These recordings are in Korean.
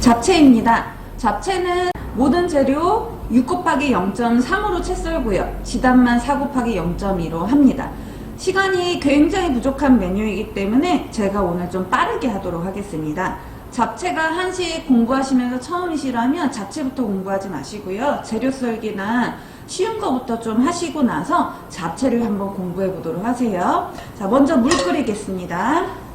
잡채입니다. 잡채는 모든 재료 6 곱하기 0.3으로 채 썰고요. 지단만 4 곱하기 0.2로 합니다. 시간이 굉장히 부족한 메뉴이기 때문에 제가 오늘 좀 빠르게 하도록 하겠습니다. 잡채가 한식 공부하시면서 처음이시라면 잡채부터 공부하지 마시고요. 재료 썰기나 쉬운 거부터 좀 하시고 나서 잡채를 한번 공부해 보도록 하세요. 자, 먼저 물 끓이겠습니다.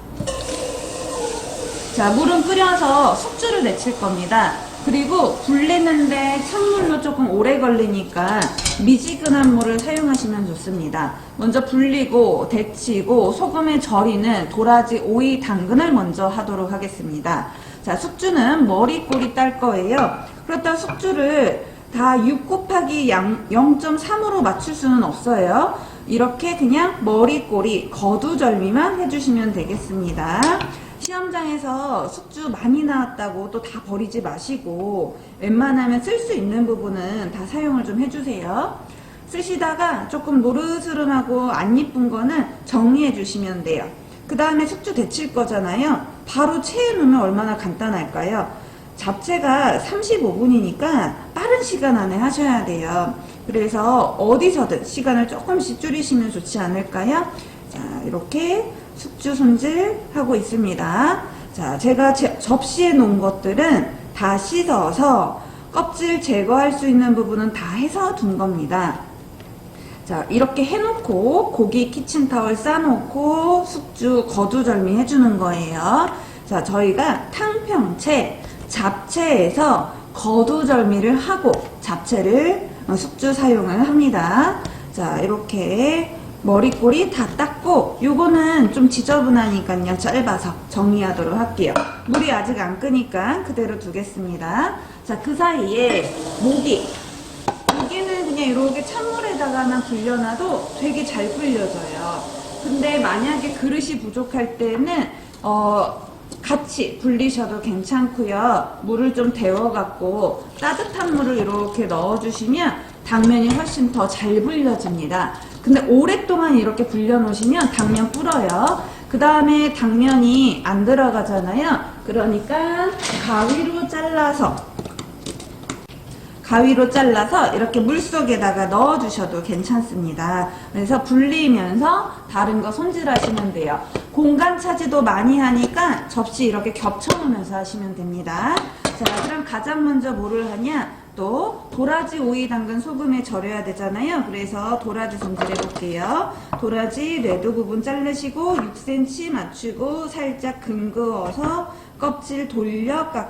자, 물은 끓여서 숙주를 내칠 겁니다. 그리고 불 내는데 찬물로 조금 오래 걸리니까 미지근한 물을 사용하시면 좋습니다. 먼저 불리고 데치고 소금에 절이는 도라지, 오이, 당근을 먼저 하도록 하겠습니다. 자, 숙주는 머리 꼬리 딸 거예요. 그렇다고 숙주를 다 6 곱하기 0.3으로 맞출 수는 없어요. 이렇게 그냥 머리 꼬리 거두절미만 해주시면 되겠습니다. 시험장에서 숙주 많이 나왔다고 또 다 버리지 마시고 웬만하면 쓸 수 있는 부분은 다 사용을 좀 해주세요. 쓰시다가 조금 노르스름하고 안 이쁜 거는 정리해 주시면 돼요. 그 다음에 숙주 데칠 거잖아요. 바로 체에 놓으면 얼마나 간단할까요? 잡채가 35분이니까 빠른 시간 안에 하셔야 돼요. 그래서 어디서든 시간을 조금씩 줄이시면 좋지 않을까요? 자, 이렇게 숙주 손질하고 있습니다. 자, 제가 접시에 놓은 것들은 다 씻어서 껍질 제거할 수 있는 부분은 다 해서 둔 겁니다. 자, 이렇게 해놓고 고기 키친타월 싸놓고 숙주 거두절미 해주는 거예요. 자, 저희가 탕평채, 잡채에서 거두절미를 하고 잡채를 숙주 사용을 합니다. 자, 이렇게 머리꼬리 다 닦고 요거는 좀 지저분하니까요. 짧아서 정리하도록 할게요. 물이 아직 안 끄니까 그대로 두겠습니다. 자, 그 사이에 모기는 그냥 이렇게 찬물에다가만 불려놔도 되게 잘 불려져요. 근데 만약에 그릇이 부족할 때는 같이 불리셔도 괜찮고요. 물을 좀 데워갖고 따뜻한 물을 이렇게 넣어주시면 당면이 훨씬 더 잘 불려집니다. 근데 오랫동안 이렇게 불려 놓으시면 당면 불어요. 그 다음에 당면이 안 들어가잖아요. 그러니까 가위로 잘라서 이렇게 물속에다가 넣어 주셔도 괜찮습니다. 그래서 불리면서 다른 거 손질하시면 돼요. 공간 차지도 많이 하니까 접시 이렇게 겹쳐 놓으면서 하시면 됩니다. 자, 그럼 가장 먼저 뭐를 하냐? 또 도라지, 오이, 당근, 소금에 절여야 되잖아요. 그래서 도라지 손질해 볼게요. 도라지 뇌두 부분 자르시고 6cm 맞추고 살짝 금그어서 껍질 돌려서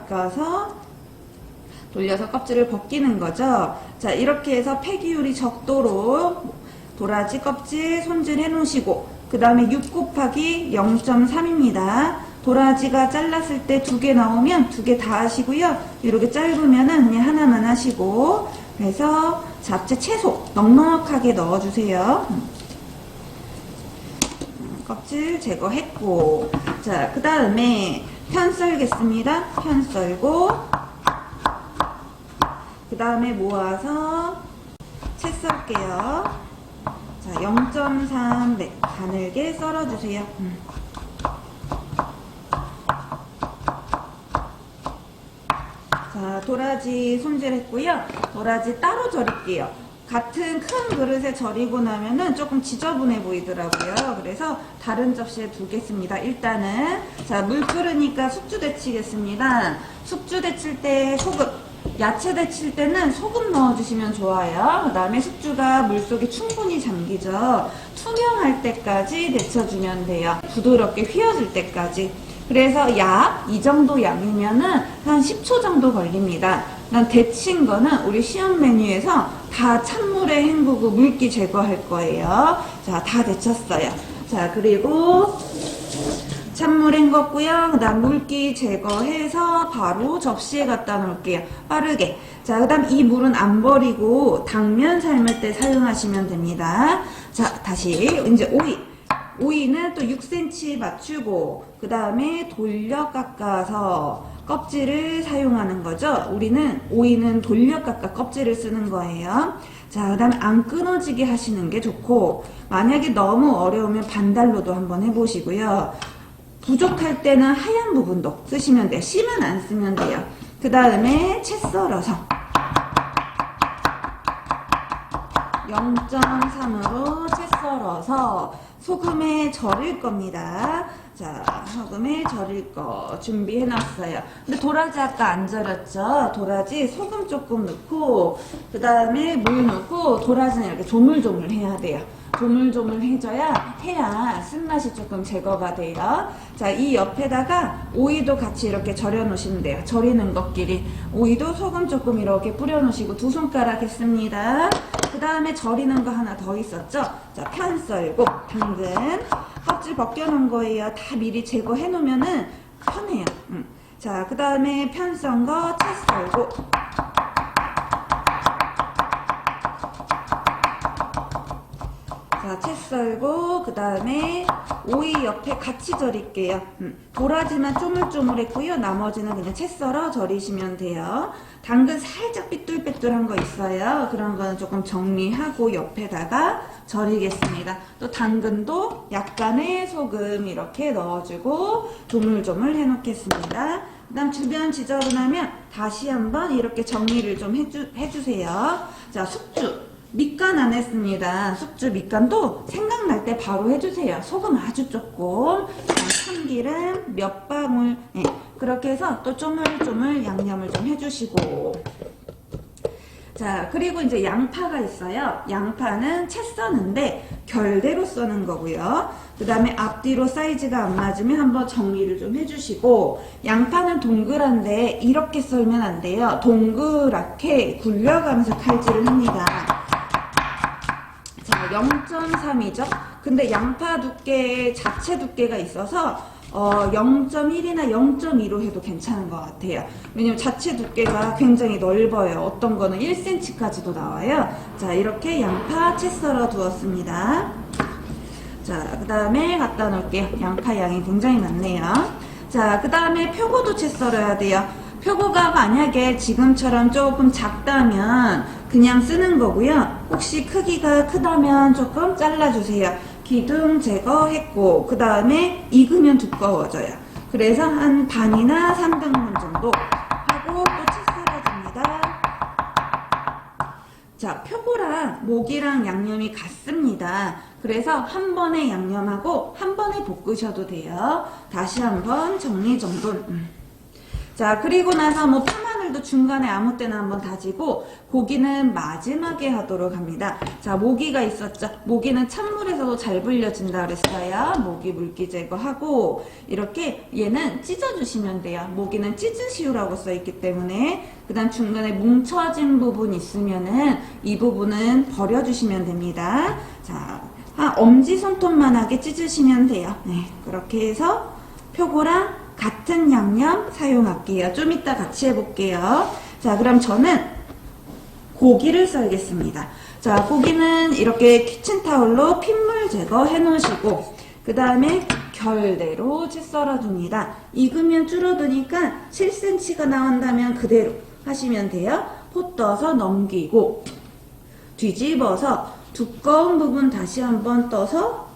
껍질을 벗기는 거죠. 자, 이렇게 해서 폐기율이 적도록 도라지 껍질 손질해 놓으시고 그 다음에 6 곱하기 0.3입니다. 도라지가 잘랐을 때 2개 나오면 2개 다 하시고요. 이렇게 짧으면은 그냥 하나만 하시고, 그래서 잡채 채소 넉넉하게 넣어주세요. 껍질 제거했고, 자, 그 다음에 편 썰겠습니다. 편 썰고, 그 다음에 모아서 채 썰게요. 자, 0.3 가늘게 썰어주세요. 자, 도라지 손질했고요. 도라지 따로 절일게요. 같은 큰 그릇에 절이고 나면은 조금 지저분해 보이더라고요. 그래서 다른 접시에 두겠습니다. 일단은 자, 물 끓으니까 숙주 데치겠습니다. 숙주 데칠 때 소금, 야채 데칠 때는 소금 넣어주시면 좋아요. 그 다음에 숙주가 물속에 충분히 잠기죠. 투명할 때까지 데쳐주면 돼요. 부드럽게 휘어질 때까지. 그래서 이 정도 양이면은 한 10초 정도 걸립니다. 난 데친 거는 우리 시험 메뉴에서 다 찬물에 헹구고 물기 제거할 거예요. 자, 다 데쳤어요. 자, 그리고 찬물 헹궜고요. 그 다음 물기 제거해서 바로 접시에 갖다 놓을게요. 빠르게. 자, 그 다음 이 물은 안 버리고 당면 삶을 때 사용하시면 됩니다. 자, 다시 이제 오이는 또 6cm 맞추고 그 다음에 돌려 깎아서 껍질을 사용하는 거죠. 오이는 돌려 깎아 껍질을 쓰는 거예요. 자, 그 다음에 안 끊어지게 하시는 게 좋고, 만약에 너무 어려우면 반달로도 한번 해보시고요. 부족할 때는 하얀 부분도 쓰시면 돼요. 씨만 안 쓰면 돼요. 그 다음에 채 썰어서 0.3으로 채 썰어서 소금에 절일 겁니다. 자, 소금에 절일 거 준비해 놨어요. 근데 도라지 아까 안 절였죠? 도라지 소금 조금 넣고 그 다음에 물 넣고 도라지는 이렇게 조물조물 해야 돼요. 조물조물 해야 쓴맛이 조금 제거가 돼요. 자, 이 옆에다가 오이도 같이 이렇게 절여 놓으시면 돼요. 절이는 것끼리 오이도 소금 조금 이렇게 뿌려 놓으시고 2손가락 했습니다. 그 다음에 절이는 거 하나 더 있었죠? 자, 편 썰고 당근 껍질 벗겨놓은 거예요. 다 미리 제거해 놓으면은 편해요. 자, 그 다음에 편 썬 거 채 썰고 자, 채 썰고 그 다음에 오이 옆에 같이 절일게요. 도라지만 쪼물쪼물했고요. 나머지는 그냥 채 썰어 절이시면 돼요. 당근 살짝 삐뚤빼뚤한 거 있어요. 그런 거는 조금 정리하고 옆에다가 절이겠습니다. 또 당근도 약간의 소금 이렇게 넣어주고 조물조물 해놓겠습니다. 그 다음 주변 지저분하면 다시 한번 이렇게 정리를 좀 해주세요. 자, 숙주. 밑간 안 했습니다. 숙주 밑간도 생각날 때 바로 해주세요. 소금 아주 조금, 참기름 몇 방울, 네, 그렇게 해서 또 쪼물쪼물 양념을 좀 해주시고. 자, 그리고 이제 양파가 있어요. 양파는 채 써는데 결대로 써는 거고요. 그 다음에 앞뒤로 사이즈가 안 맞으면 한번 정리를 좀 해주시고, 양파는 동그란데 이렇게 썰면 안 돼요. 동그랗게 굴려가면서 칼질을 합니다. 자, 0.3이죠. 근데 양파 두께 자체 두께가 있어서 0.1이나 0.2로 해도 괜찮은 것 같아요. 왜냐면 자체 두께가 굉장히 넓어요. 어떤 거는 1cm까지도 나와요. 자, 이렇게 양파 채 썰어 두었습니다. 자, 그 다음에 갖다 놓을게요. 양파 양이 굉장히 많네요. 자, 그 다음에 표고도 채 썰어야 돼요. 표고가 만약에 지금처럼 조금 작다면 그냥 쓰는 거고요. 혹시 크기가 크다면 조금 잘라주세요. 기둥 제거했고 그 다음에 익으면 두꺼워져요. 그래서 한 반이나 3등분 정도 하고 또 채 썰어줍니다. 자, 표고랑 모기랑 양념이 같습니다. 그래서 한 번에 양념하고 한 번에 볶으셔도 돼요. 다시 한번 정리정돈. 자, 그리고 나서 뭐 파마늘도 중간에 아무 때나 한번 다지고 고기는 마지막에 하도록 합니다. 자, 모기가 있었죠. 모기는 찬물에서도 잘 불려진다 그랬어요. 모기 물기 제거하고 이렇게 얘는 찢어주시면 돼요. 모기는 찢으시우라고 써있기 때문에. 그 다음 중간에 뭉쳐진 부분 있으면은 이 부분은 버려주시면 됩니다. 자, 한 엄지손톱만하게 찢으시면 돼요. 네, 그렇게 해서 표고랑 같은 양념 사용할게요. 좀 이따 같이 해볼게요. 자, 그럼 저는 고기를 썰겠습니다. 자, 고기는 이렇게 키친타올로 핏물 제거해 놓으시고 그 다음에 결대로 채 썰어줍니다. 익으면 줄어드니까 7cm가 나온다면 그대로 하시면 돼요. 포 떠서 넘기고 뒤집어서 두꺼운 부분 다시 한번 떠서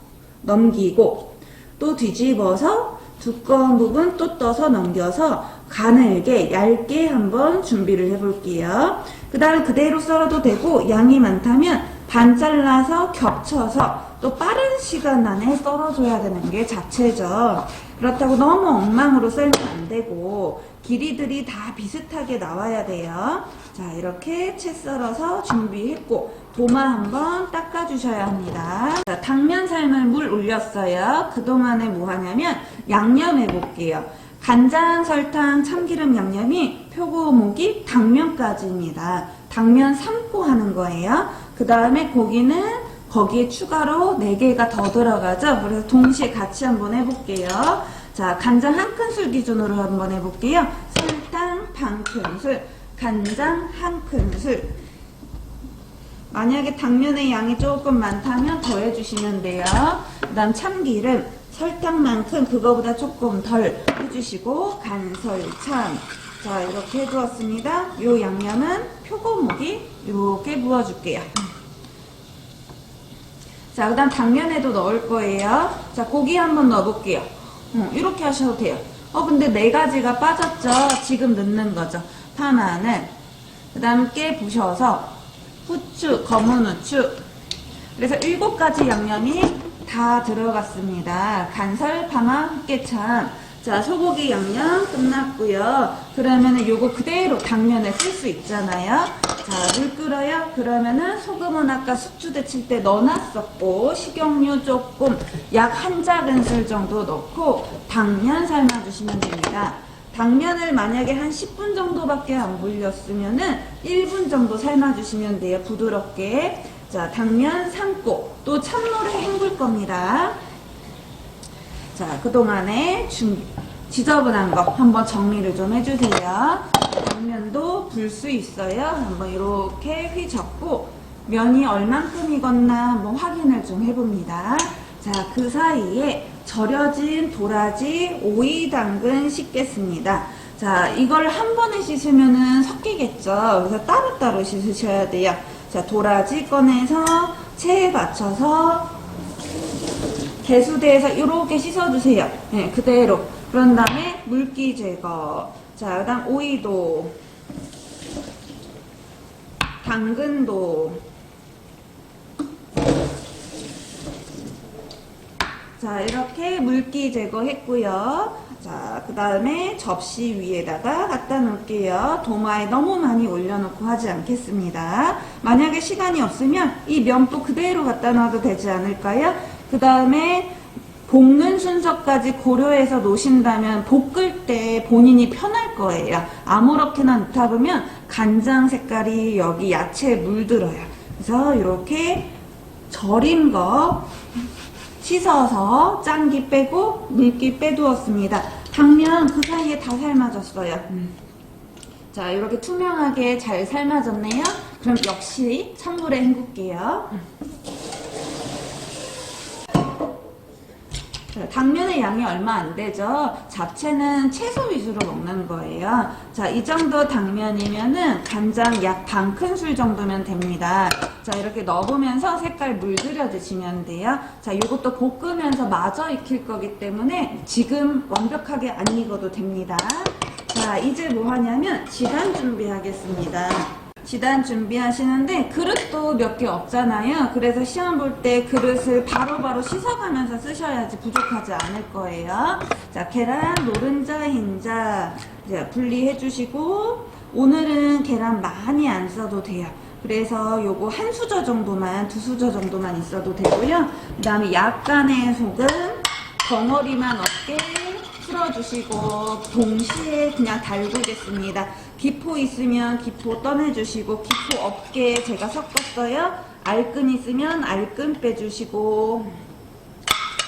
넘기고 또 뒤집어서 두꺼운 부분 또 떠서 넘겨서 가늘게 얇게 한번 준비를 해볼게요. 그 다음 그대로 썰어도 되고 양이 많다면 반 잘라서 겹쳐서 또 빠른 시간 안에 썰어줘야 되는 게 자체죠. 그렇다고 너무 엉망으로 썰면 안 되고 길이들이 다 비슷하게 나와야 돼요. 자, 이렇게 채 썰어서 준비했고 도마 한번 닦아주셔야 합니다. 자, 당면 삶을 물 올렸어요. 그동안에 뭐 하냐면 양념해 볼게요. 간장, 설탕, 참기름 양념이 표고, 모기, 당면까지입니다. 당면 삶고 하는 거예요. 그 다음에 고기는 거기에 추가로 4개가 더 들어가죠. 그래서 동시에 같이 한번 해볼게요. 자, 간장 1큰술 기준으로 한번 해볼게요. 설탕 반 큰술, 간장 1큰술. 만약에 당면의 양이 조금 많다면 더 해주시면 돼요. 그 다음 참기름 설탕만큼 그거보다 조금 덜 해주시고 간설참. 자, 이렇게 해주었습니다. 요 양념은 표고무기 이렇게 부어줄게요. 자, 그 다음 당면에도 넣을 거예요. 자, 고기 한번 넣어볼게요. 이렇게 하셔도 돼요. 근데 4가지가 빠졌죠? 지금 넣는 거죠. 파마늘, 그 다음 깨 부셔서 후추, 검은 후추. 그래서 7가지 양념이 다 들어갔습니다. 간설, 파마, 흑개참. 자, 소고기 양념 끝났고요. 그러면은 요거 그대로 당면에 쓸 수 있잖아요. 자, 물 끓어요. 그러면은 소금은 아까 숙주 데칠 때 넣어놨었고, 식용유 조금 약 1작은술 정도 넣고 당면 삶아주시면 됩니다. 당면을 만약에 한 10분 정도밖에 안 불렸으면은 1분 정도 삶아주시면 돼요. 부드럽게. 자, 당면 삶고 또 찬물에 헹굴 겁니다. 자, 그동안에 지저분한 거 한번 정리를 좀 해주세요. 당면도 불 수 있어요. 한번 이렇게 휘젓고 면이 얼만큼 익었나 한번 확인을 좀 해봅니다. 자, 그 사이에 절여진 도라지, 오이, 당근 씻겠습니다. 자, 이걸 한 번에 씻으면은 섞이겠죠. 그래서 따로따로 씻으셔야 돼요. 자, 도라지 꺼내서 체에 받쳐서 개수대에서 이렇게 씻어주세요. 네, 그대로. 그런 다음에 물기 제거. 자, 그 다음 오이도, 당근도. 자, 이렇게 물기 제거했고요. 자, 그 다음에 접시 위에다가 갖다 놓을게요. 도마에 너무 많이 올려놓고 하지 않겠습니다. 만약에 시간이 없으면 이 면도 그대로 갖다 놔도 되지 않을까요? 그 다음에 볶는 순서까지 고려해서 놓으신다면 볶을 때 본인이 편할 거예요. 아무렇게나 넣다 보면 간장 색깔이 여기 야채에 물들어요. 그래서 이렇게 절인 거 씻어서 짠기 빼고 물기 빼두었습니다. 당면 그 사이에 다 삶아졌어요. 자, 이렇게 투명하게 잘 삶아졌네요. 그럼 역시 찬물에 헹굴게요. 당면의 양이 얼마 안 되죠. 잡채는 채소 위주로 먹는 거예요. 자, 이 정도 당면이면은 간장 약 반 큰술 정도면 됩니다. 자, 이렇게 넣어보면서 색깔 물들여 드시면 돼요. 자, 이것도 볶으면서 마저 익힐 거기 때문에 지금 완벽하게 안 익어도 됩니다. 자, 이제 뭐 하냐면 지단 준비하겠습니다. 지단 준비하시는데 그릇도 몇 개 없잖아요. 그래서 시험 볼 때 그릇을 바로바로 씻어가면서 쓰셔야지 부족하지 않을 거예요. 자, 계란 노른자, 흰자 이제 분리해 주시고, 오늘은 계란 많이 안 써도 돼요. 그래서 요거 한 수저 정도만, 2수저 정도만 있어도 되고요. 그 다음에 약간의 소금, 덩어리만 없게 풀어주시고 동시에 그냥 달구겠습니다. 기포 있으면 기포 떠내주시고, 기포 없게 제가 섞었어요. 알끈 있으면 알끈 빼주시고.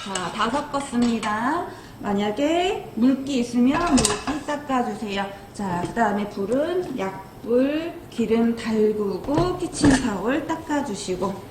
자, 다 섞었습니다. 만약에 물기 있으면 물기 닦아주세요. 자, 그 다음에 불은 약불, 기름 달구고 키친타올 닦아주시고.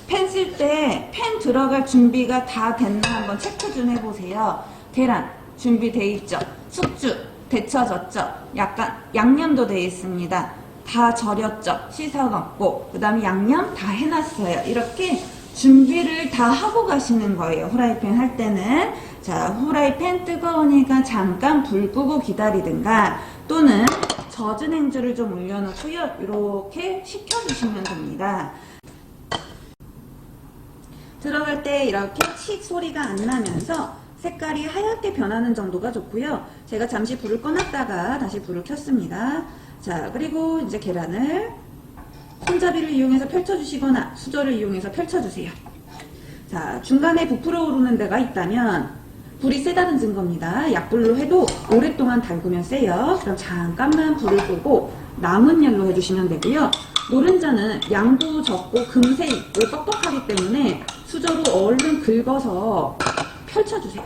팬 쓸 때 팬 들어갈 준비가 다 됐나 한번 체크 좀 해보세요. 계란 준비돼 있죠? 숙주 데쳐졌죠? 약간 양념도 되어 있습니다. 다 절였죠? 씻어 넣고, 그 다음에 양념 다 해놨어요. 이렇게 준비를 다 하고 가시는 거예요. 후라이팬 할 때는. 자, 후라이팬 뜨거우니까 잠깐 불 끄고 기다리든가, 또는 젖은 행주를 좀 올려놓고요. 이렇게 식혀주시면 됩니다. 들어갈 때 이렇게 칙 소리가 안 나면서 색깔이 하얗게 변하는 정도가 좋고요. 제가 잠시 불을 꺼놨다가 다시 불을 켰습니다. 자, 그리고 이제 계란을 손잡이를 이용해서 펼쳐주시거나 수저를 이용해서 펼쳐주세요. 자, 중간에 부풀어 오르는 데가 있다면 불이 세다는 증거입니다. 약불로 해도 오랫동안 달구면 세요. 그럼 잠깐만 불을 끄고 남은 열로 해주시면 되고요. 노른자는 양도 적고 금세 익고 뻑뻑하기 때문에 수저로 얼른 긁어서 펼쳐주세요.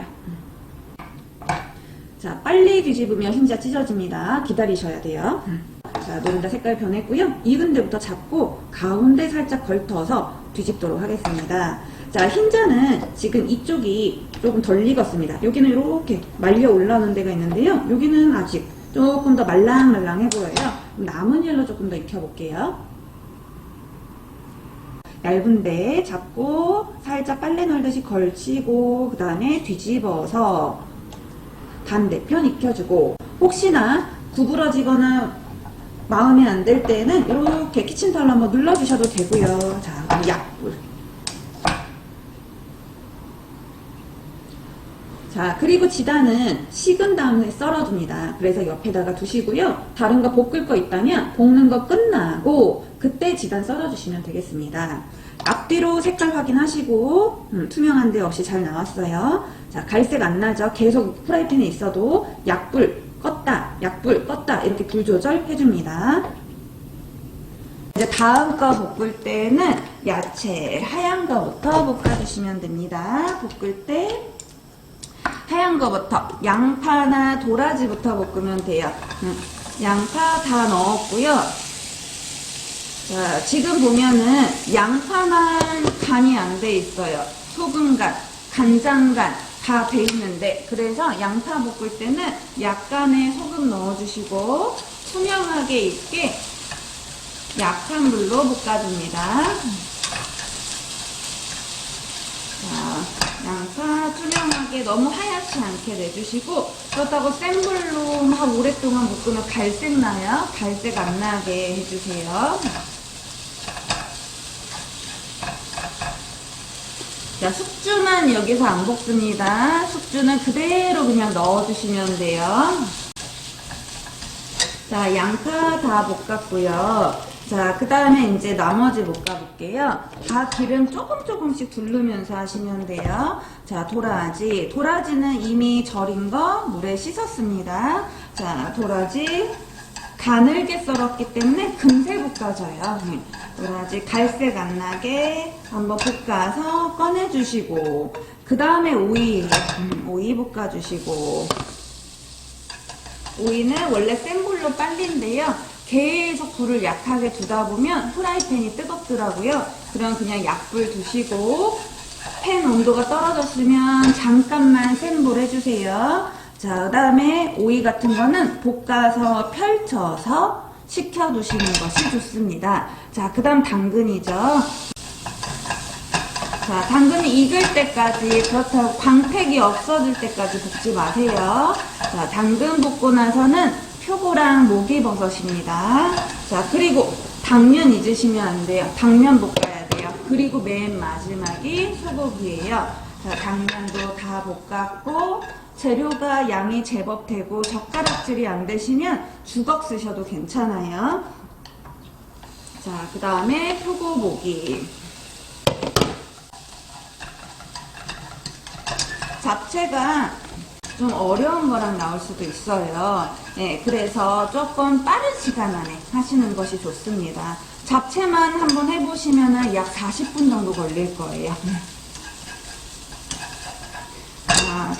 자, 빨리 뒤집으면 흰자 찢어집니다. 기다리셔야 돼요. 자, 노른자 색깔 변했고요. 익은 데부터 잡고 가운데 살짝 걸터서 뒤집도록 하겠습니다. 자, 흰자는 지금 이쪽이 조금 덜 익었습니다. 여기는 이렇게 말려 올라오는 데가 있는데요. 여기는 아직 조금 더 말랑말랑해 보여요. 남은 열로 조금 더 익혀볼게요. 얇은데 잡고 살짝 빨래 널듯이 걸치고, 그 다음에 뒤집어서 반대편 익혀주고, 혹시나 구부러지거나 마음에 안 들 때는 이렇게 키친타올로 한번 눌러주셔도 되고요. 자, 그럼 약불. 자, 그리고 지단은 식은 다음에 썰어줍니다. 그래서 옆에다가 두시고요. 다른 거 볶을 거 있다면 볶는 거 끝나고 그때 지단 썰어주시면 되겠습니다. 앞뒤로 색깔 확인하시고 투명한 데 없이 잘 나왔어요. 자, 갈색 안 나죠? 계속 프라이팬에 있어도 약불 껐다, 약불 껐다 이렇게 불 조절 해줍니다. 이제 다음 거 볶을 때는 야채 하얀 거부터 볶아주시면 됩니다. 볶을 때 하얀 거부터 양파나 도라지부터 볶으면 돼요. 양파 다 넣었고요. 자, 지금 보면은 양파만 간이 안 돼 있어요. 소금 간, 간장 간 다 돼 있는데 그래서 양파 볶을 때는 약간의 소금 넣어주시고 투명하게 익게 약한 불로 볶아줍니다. 자, 양파 투명하게 너무 하얗지 않게 내주시고 그렇다고 센 불로 막 오랫동안 볶으면 갈색 나요. 갈색 안 나게 해주세요. 자, 숙주만 여기서 안 볶습니다. 숙주는 그대로 그냥 넣어주시면 돼요. 자, 양파 다 볶았고요. 자, 그 다음에 이제 나머지 볶아볼게요. 다 기름 조금씩 두르면서 하시면 돼요. 자, 도라지. 도라지는 이미 절인 거 물에 씻었습니다. 자, 도라지 가늘게 썰었기 때문에 금세 볶아져요. 도라지 갈색 안 나게 한번 볶아서 꺼내주시고 그 다음에 오이 볶아주시고 오이는 원래 센 불로 빨린데요. 계속 불을 약하게 두다 보면 프라이팬이 뜨겁더라고요. 그럼 그냥 약불 두시고 팬 온도가 떨어졌으면 잠깐만 센 불 해주세요. 자, 그 다음에 오이 같은 거는 볶아서 펼쳐서 식혀두시는 것이 좋습니다. 자, 그 다음 당근이죠. 자, 당근이 익을 때까지, 그렇다고 광택이 없어질 때까지 볶지 마세요. 자, 당근 볶고 나서는 표고랑 목이버섯입니다. 자, 그리고 당면 잊으시면 안 돼요. 당면 볶아야 돼요. 그리고 맨 마지막이 소고기예요. 자, 당면도 다 볶았고 재료가 양이 제법 되고 젓가락질이 안 되시면 주걱 쓰셔도 괜찮아요. 자, 그 다음에 표고모기. 잡채가 좀 어려운 거랑 나올 수도 있어요. 네, 그래서 조금 빠른 시간 안에 하시는 것이 좋습니다. 잡채만 한번 해보시면 약 40분 정도 걸릴 거예요. 자,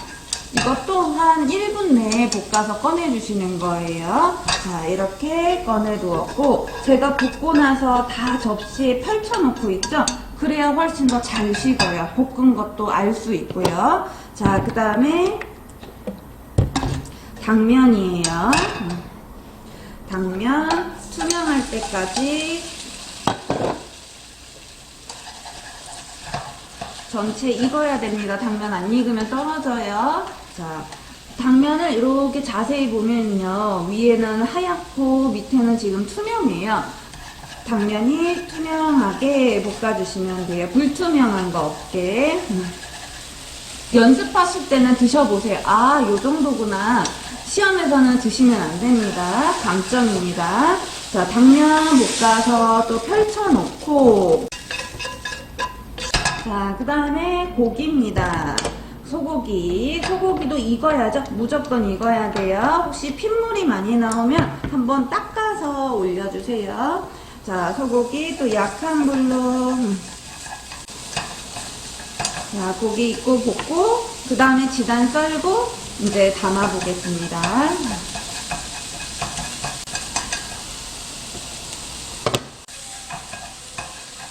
이것도 한 1분 내에 볶아서 꺼내주시는 거예요. 자, 이렇게 꺼내두었고 제가 볶고 나서 다 접시에 펼쳐놓고 있죠? 그래야 훨씬 더 잘 식어요. 볶은 것도 알 수 있고요. 자, 그 다음에 당면이에요. 당면 투명할 때까지 전체 익어야 됩니다. 당면 안 익으면 떨어져요. 자, 당면을 이렇게 자세히 보면요. 위에는 하얗고 밑에는 지금 투명해요. 당면이 투명하게 볶아주시면 돼요. 불투명한 거 없게. 연습하실 때는 드셔보세요. 아, 요 정도구나. 시험에서는 드시면 안 됩니다. 감점입니다. 자, 당면 볶아서 또 펼쳐놓고 자, 그 다음에 고기입니다. 소고기도 익어야죠. 무조건 익어야 돼요. 혹시 핏물이 많이 나오면 한번 닦아서 올려주세요. 자, 소고기 또 약한 불로 자, 고기 익고 볶고 그 다음에 지단 썰고 이제 담아 보겠습니다.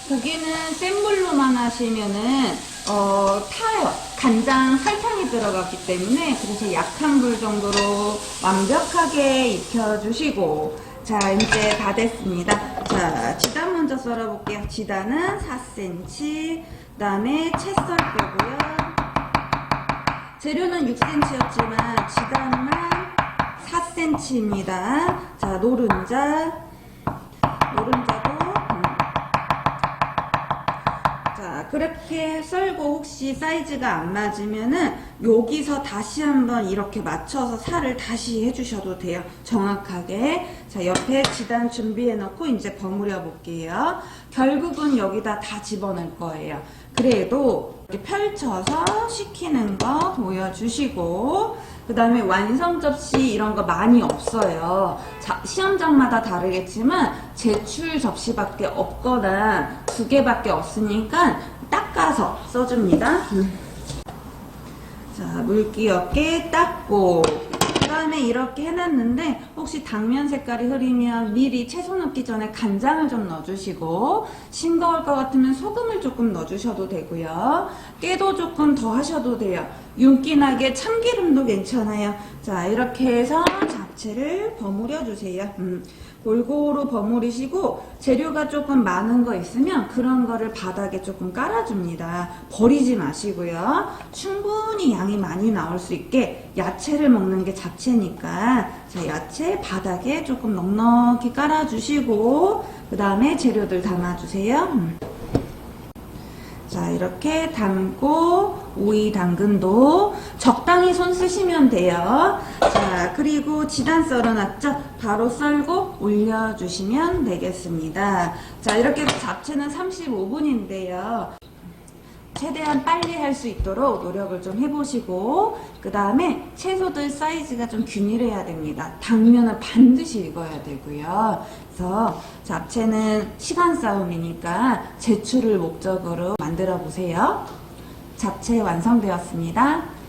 고기는 센 불로만 하시면은 타요. 간장, 설탕이 들어갔기 때문에 그래서 약한 불 정도로 완벽하게 익혀주시고 자, 이제 다 됐습니다. 자, 지단 먼저 썰어볼게요. 지단은 4cm 그 다음에 채썰 거고요. 재료는 6cm였지만 지단만 4cm 5cm입니다. 자, 노른자도 자, 그렇게 썰고 혹시 사이즈가 안 맞으면은 여기서 다시 한번 이렇게 맞춰서 살을 다시 해주셔도 돼요. 정확하게. 자, 옆에 지단 준비해 놓고 이제 버무려 볼게요. 결국은 여기다 다 집어넣을 거예요. 그래도 이렇게 펼쳐서 식히는 거 보여주시고, 그 다음에 완성 접시 이런 거 많이 없어요. 자, 시험장마다 다르겠지만 제출 접시밖에 없거나 2개밖에 없으니까 닦아서 써줍니다. 자, 물기 없게 닦고, 그 다음에 이렇게 해놨는데 혹시 당면 색깔이 흐리면 미리 채소 넣기 전에 간장을 좀 넣어주시고, 싱거울 것 같으면 소금을 조금 넣어주셔도 되고요. 깨도 조금 더 하셔도 돼요. 윤기나게 참기름도 괜찮아요. 자, 이렇게 해서 잡채를 버무려 주세요. 골고루 버무리시고, 재료가 조금 많은 거 있으면 그런 거를 바닥에 조금 깔아줍니다. 버리지 마시고요. 충분히 양이 많이 나올 수 있게, 야채를 먹는 게 잡채니까 자, 야채 바닥에 조금 넉넉히 깔아주시고, 그 다음에 재료들 담아주세요. 자, 이렇게 담고, 오이 당근도 적당히 손 쓰시면 돼요. 자, 그리고 지단 썰어놨죠? 바로 썰고 올려주시면 되겠습니다. 자, 이렇게 해서 잡채는 35분인데요. 최대한 빨리 할 수 있도록 노력을 좀 해보시고, 그 다음에 채소들 사이즈가 좀 균일해야 됩니다. 당면은 반드시 익어야 되고요. 그래서 잡채는 시간 싸움이니까 제출을 목적으로 만들어 보세요. 잡채 완성되었습니다.